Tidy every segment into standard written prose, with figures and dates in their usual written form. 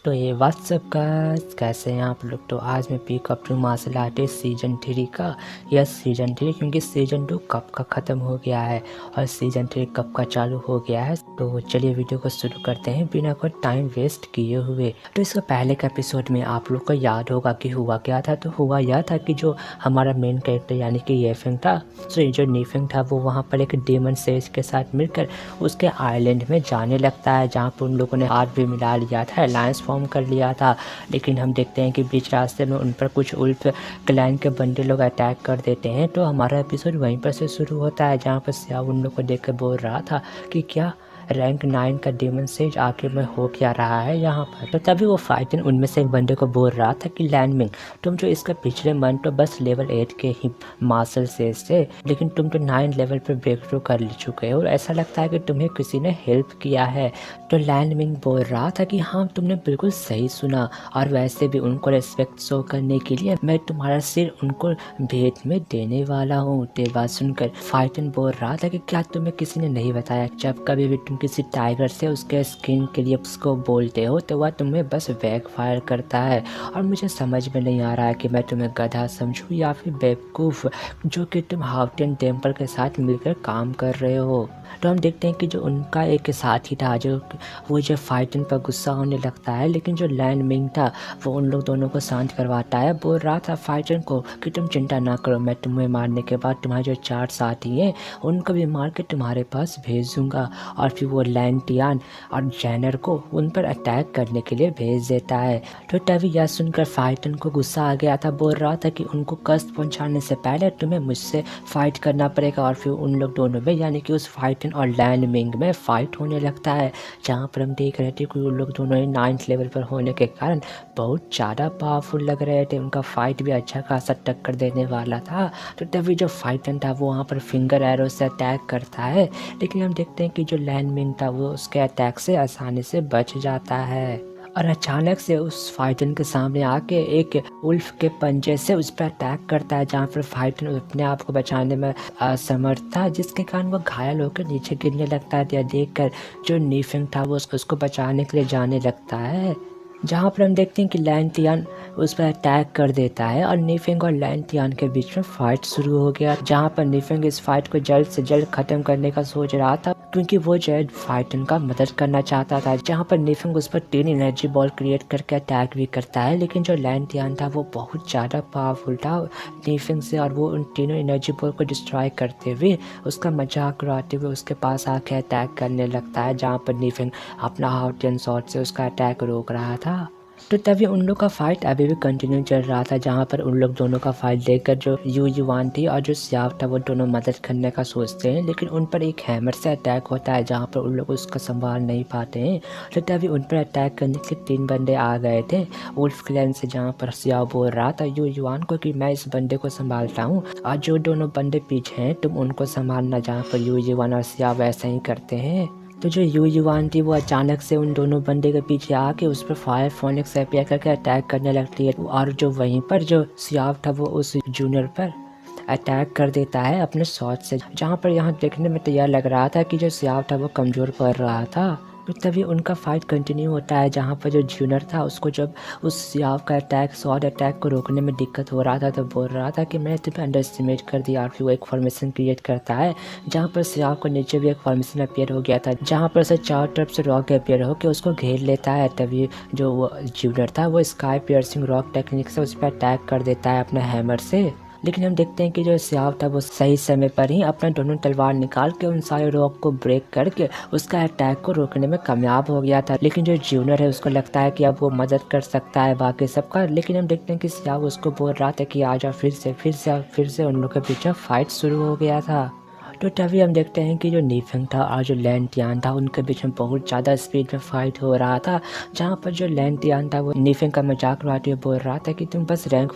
तो ये WhatsApp guys, कैसे हैं आप लोग। तो आज मैं pick up to martial artist season 3 का, यस सीजन 3, क्योंकि सीजन 2 कब का ख़त्म हो गया है और सीजन 3 कब का चालू हो गया है। तो चलिए वीडियो को शुरू करते हैं बिना कोई टाइम वेस्ट किए हुए। तो इसका पहले के एपिसोड में आप लोग को याद होगा कि हुआ क्या था। तो हुआ यह था कि जो हमारा मेन कैरेक्टर यानी कि येफेंग था, तो जो नीफेंग था वो वहाँ पर एक डेमन सेज के साथ मिलकर उसके आइलैंड में जाने लगता है, जहाँ पर उन लोगों ने हाथ भी मिला लिया था, अलायंस फॉर्म कर लिया था। लेकिन हम देखते हैं कि बीच रास्ते में उन पर कुछ उल्फ क्लैन के बंदे लोग अटैक कर देते हैं। तो हमारा एपिसोड वहीं पर से शुरू होता है, जहाँ पर स्याओ उन लोग को देख कर बोल रहा था कि क्या रैंक 9 का डेमन सेज आखिर में हो क्या रहा है यहाँ पर। तो तभी वो फाइटन उनमें से एक बंदे को बोल रहा था कि लैंडमिंग, तुम जो इसका पिछले मंथ तो बस लेवल 8 के ही मार्शल सेज थे, लेकिन तुम तो 9 लेवल पर ब्रेक थ्रू कर चुके हो और ऐसा लगता है कि तुम्हें किसी ने हेल्प किया है। तो लैंडमिंग बोल रहा था कि हाँ, तुमने बिल्कुल सही सुना, और वैसे भी उनको रिस्पेक्ट शो करने के लिए मैं तुम्हारा सिर उनको भेंट में देने वाला हूँ। ये बात सुनकर फाइटन बोल रहा था कि क्या तुम्हें किसी ने नहीं बताया, जब कभी भी तुम किसी टाइगर से उसके स्किन के लिए उसको बोलते हो तो वह तुम्हें बस बैक फायर करता है। और मुझे समझ में नहीं आ रहा है कि मैं तुम्हें गधा समझूं या फिर बेवकूफ़, जो कि तुम हाउटियन टेम्पल के साथ मिलकर काम कर रहे हो। तो हम देखते हैं कि जो उनका एक साथी था, वो फाइटन पर गुस्सा होने लगता है, लेकिन जो लैंडमिंग था वो उन लोग दोनों को शांत करवाता है। बोल रहा था फाइटन को कि तुम चिंता ना करो, मैं तुम्हें मारने के बाद तुम्हारे जो 4 साथी हैं उनको भी मार के तुम्हारे पास भेज दूंगा। और फिर वो लैंटियान और जैनर को उन पर अटैक करने के लिए भेज देता है। तो तभी यह सुनकर फाइटन को गुस्सा आ गया था। बोल रहा था कि उनको कष्ट पहुंचाने से पहले तुम्हें मुझसे फाइट करना पड़ेगा। और फिर उन लोग दोनों में यानी कि उस फाइटन और लैंडमिंग में फाइट होने लगता है, जहाँ पर हम देख रहे थे कि उन लोग दोनों ही 9th लेवल पर होने के कारण बहुत ज़्यादा पावरफुल लग रहे थे। उनका फाइट भी अच्छा खासा टक्कर देने वाला था। तो तभी जो फाइटन था वो वहाँ पर फिंगर एरो से अटैक करता है, लेकिन हम देखते हैं कि जो लैंडमिंग था वो उसके अटैक से आसानी से बच जाता है। और अचानक से उस फाइटन के सामने आके एक उल्फ के पंजे से उस पर अटैक करता है, जहाँ पर फाइटन अपने आप को बचाने में असमर्थ था, जिसके कारण वो घायल होकर नीचे गिरने लगता है। यह देखकर जो नीफेंग था वो उसको बचाने के लिए जाने लगता है, जहाँ पर हम देखते हैं कि लैंटियान उस पर अटैक कर देता है और नीफेंग और लैंटियान के बीच में फाइट शुरू हो गया, जहाँ पर नीफेंग इस फाइट को जल्द से जल्द खत्म करने का सोच रहा था, क्योंकि वो जैड फाइटन का मदद करना चाहता था। जहाँ पर नीफेंग उस पर 3 एनर्जी बॉल क्रिएट करके अटैक भी करता है, लेकिन जो लैंटियान था वो बहुत ज़्यादा पावरफुल था नीफेंग से, और वो उन तीनों एनर्जी बॉल को डिस्ट्रॉय करते हुए उसका मजाक उड़ाते हुए उसके पास आके अटैक करने लगता है, जहाँ पर नीफेंग अपना हाउटियन शॉट से उसका अटैक रोक रहा था। तो तभी उन लोग का फाइट अभी भी कंटिन्यू चल रहा था, जहाँ पर उन लोग दोनों का फाइट देखकर जो यू युवान थी और जो स्याव था वो दोनों मदद करने का सोचते हैं, लेकिन उन पर एक हैमर से अटैक होता है, जहाँ पर उन लोग उसका संभाल नहीं पाते हैं। तो तभी उन पर अटैक करने के 3 बंदे आ गए थे उल्फ क्लैन से, जहाँ पर स्याव बोल रहा था यू युवान को कि मैं इस बंदे को संभालता हूँ और जो दोनों बंदे पीछे हैं तुम उनको संभालना, जहाँ पर यू युवान और स्याव ऐसा ही करते हैं। तो जो यू युवान थी वो अचानक से उन दोनों बंदे के पीछे आके उस पर फायर फोनिक्स अपियर करके अटैक करने लगती है, और जो वहीं पर जो सियाव था वो उस जूनियर पर अटैक कर देता है अपने शॉट से, जहाँ पर यहाँ देखने में तो यह लग रहा था कि जो सियाव था वो कमज़ोर पड़ रहा था। तो तभी उनका फाइट कंटिन्यू होता है, जहाँ पर जो जूनियर था उसको जब उस सियाव का अटैक शॉट अटैक को रोकने में दिक्कत हो रहा था, तो बोल रहा था कि मैंने तुम्हें अंडर एस्टिमेट कर दिया। और फिर वो एक फॉर्मेशन क्रिएट करता है, जहाँ पर सियाव को नीचे भी एक फॉर्मेशन अपीयर हो गया था, जहाँ पर से चारों तरफ से रॉक अपीयर होकर उसको घेर लेता है। तभी जो वो जूनियर था वो स्काई पियर्सिंग रॉक टेक्निक से उस पर अटैक कर देता है अपने हैमर से, लेकिन हम देखते हैं कि जो स्याव था वो सही समय पर ही अपना दोनों तलवार निकाल के उन सारे रॉक को ब्रेक करके उसका अटैक को रोकने में कामयाब हो गया था। लेकिन जो जूनियर है उसको लगता है कि अब वो मदद कर सकता है बाकी सबका, लेकिन हम देखते हैं कि स्याव उसको बोल रहा था कि आ जाओ फिर से उन लोग के पीछे फाइट शुरू हो गया था। तो तभी हम देखते हैं कि जो नीफेंग था और जो लैंटियान था उनके बीच में बहुत ज़्यादा स्पीड में फाइट हो रहा था, जहाँ पर जो लैंटियान था वो नीफेंग का मजाक उड़ाते हुए बोल रहा था कि तुम बस रैंक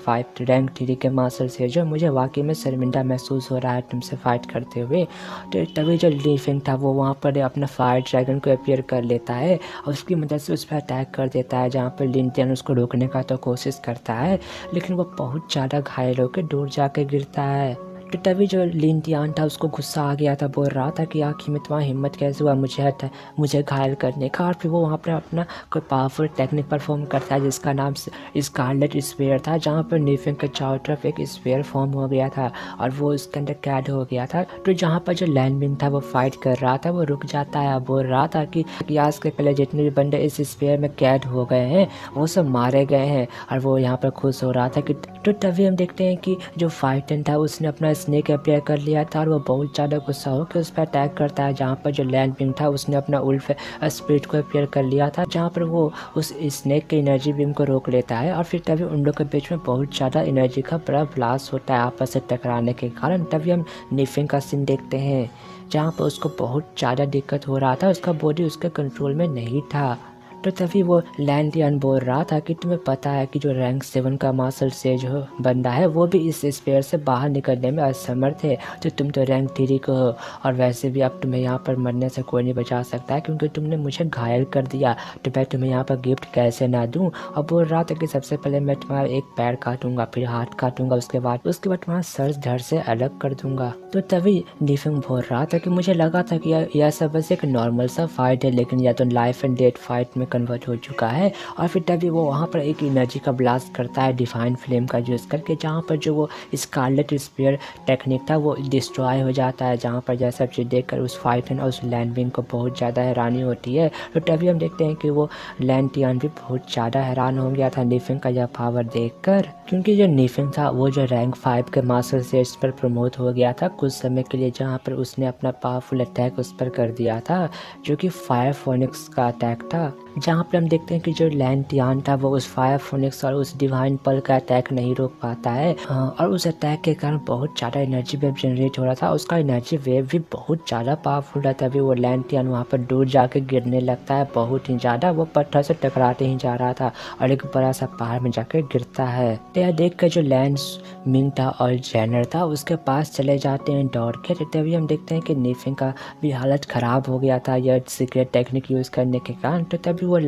3 के मार्शल से जो मुझे वाकई में शर्मिंदा महसूस हो रहा है तुमसे फाइट करते हुए। तो तभी जो नीफेंग था वो वहाँ पर अपना फायर ड्रैगन को अपीयर कर लेता है और उसकी मदद से उस पर अटैक कर देता है, जहाँ पर लैंटियान उसको रोकने का तो कोशिश करता है, लेकिन वो बहुत ज़्यादा घायल होकर दूर जाकर गिरता है। तो तभी जो लिन टियान था उसको गुस्सा आ गया था, बोल रहा था कि आखिर में तुम्हारा हिम्मत कैसे हुआ मुझे घायल करने का। और फिर वो वहाँ पर अपना कोई पावरफुल टेक्निक परफॉर्म करता है जिसका नाम स्कारलेट स्फीयर था, जहाँ पर नेफिंग के चारों तरफ एक स्फीयर फॉर्म हो गया था और वो उसके अंदर कैद हो गया था। तो जहाँ पर जो लैंडमिन था वो फाइट कर रहा था, वो रुक जाता है, बोल रहा था कि आज के पहले जितने भी बंदे इस स्फीयर में कैद हो गए हैं वो सब मारे गए हैं, और वो यहाँ पर खुश हो रहा था कि तो तभी हम देखते हैं कि जो फाइटन था उसने अपना स्नेक अपेयर कर लिया था और वो बहुत ज़्यादा गुस्सा होकर उस पर अटैक करता है, जहाँ पर जो लैंडमिन था उसने अपना उल्फ स्पिरिट को अपेयर कर लिया था, जहाँ पर वो उस स्नेक के एनर्जी बीम को रोक लेता है। और फिर तभी उन लोग के बीच में बहुत ज़्यादा एनर्जी का बड़ा ब्लास्ट होता है आपस से टकराने के कारण। तभी हम नेफिंग का सीन देखते हैं जहाँ पर उसको बहुत ज़्यादा दिक्कत हो रहा था, उसका बॉडी उसके कंट्रोल में नहीं था। तो तभी वो लैंडियन बोल रहा था कि तुम्हें पता है कि जो रैंक 7 का मार्शल सेज हो बंदा है वो भी इस स्पेयर से बाहर निकलने में असमर्थ है, तो तुम तो रैंक 3 को हो, और वैसे भी अब तुम्हें यहाँ पर मरने से कोई नहीं बचा सकता है क्योंकि तुमने मुझे घायल कर दिया, तो मैं तुम्हें यहाँ पर गिफ्ट कैसे ना दूँ। और बोल रहा था कि सबसे पहले मैं तुम्हारा एक पैर काटूंगा, फिर हाथ काटूंगा, उसके बाद तुम्हारा सर धड़ से अलग कर दूंगा। तो तभी निफिंग बोल रहा था कि मुझे लगा था कि यह सब बस एक नॉर्मल सा फाइट है, लेकिन यह तो लाइफ एंड डेथ फाइट में कन्वर्ट हो चुका है। और फिर तभी वो वहाँ पर एक एनर्जी का ब्लास्ट करता है डिवाइन फ्लेम का यूज़ करके, जहाँ पर जो वो स्कारलेट स्पीयर टेक्निक था वो डिस्ट्रॉय हो जाता है, जहाँ पर यह सब चीज़ देखकर उस फाइटन और उस लैंडविंग को बहुत ज़्यादा हैरानी होती है। तो तभी हम देखते हैं कि वो लैंटियन भी बहुत ज़्यादा हैरान हो गया था निफिंग का यह पावर देखकर, क्योंकि जो निफिंग था वो जो रैंक 5 के मास्टर सेट्स पर प्रमोट हो गया था कुछ समय के लिए, जहाँ पर उसने अपना पावरफुल अटैक उस पर कर दिया था जो कि फायर फोनिक्स का अटैक था, जहाँ पर हम देखते हैं कि जो लैंटियन था वो उस फायर फोनिक्स और उस डिवाइन पल का अटैक नहीं रोक पाता है, और उस अटैक के कारण बहुत ज़्यादा एनर्जी वेव जनरेट हो रहा था, उसका एनर्जी वेव भी बहुत ज़्यादा पावरफुल था। तभी वो लैंटियन वहाँ पर दूर जाके गिरने लगता है, बहुत ही ज़्यादा, वो पत्थर से टकराते ही जा रहा था और एक बड़ा सा पहाड़ में जाकर गिरता है। तो यह देख कर जो लैंड मिंग था और जेनर था उसके पास चले जाते हैं दौड़ के। तो तभी हम देखते हैं कि निफिंग का भी हालत ख़राब हो गया था यह सीक्रेट टेक्निक यूज़ करने के कारण। तो तभी वो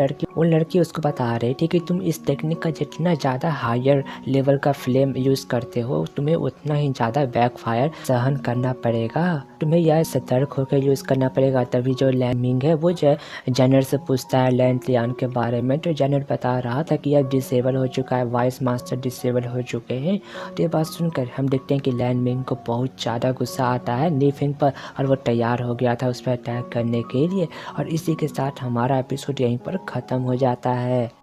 लड़की उसको बता रही थी कि तुम इस टेक्निक का जितना ज़्यादा हायर लेवल का फ्लेम यूज़ करते हो तुम्हें उतना ही ज़्यादा बैकफायर सहन करना पड़ेगा, तुम्हें यह सतर्क होकर यूज़ करना पड़ेगा। तभी जो लैमिंग है वो जेनर से पूछता है लैंटियन के बारे में, तो जेनर बता रहा था कि यह डिसेबल हो चुका है, वाइस मास्टर डिसेबल हो चुके हैं। तो ये बात सुनकर हम देखते हैं कि लैंडमिंग को बहुत ज़्यादा गुस्सा आता है निफिंग पर और वो तैयार हो गया था उस पर अटैक करने के लिए। और इसी के साथ हमारा एपिसोड यहीं पर ख़त्म हो जाता है।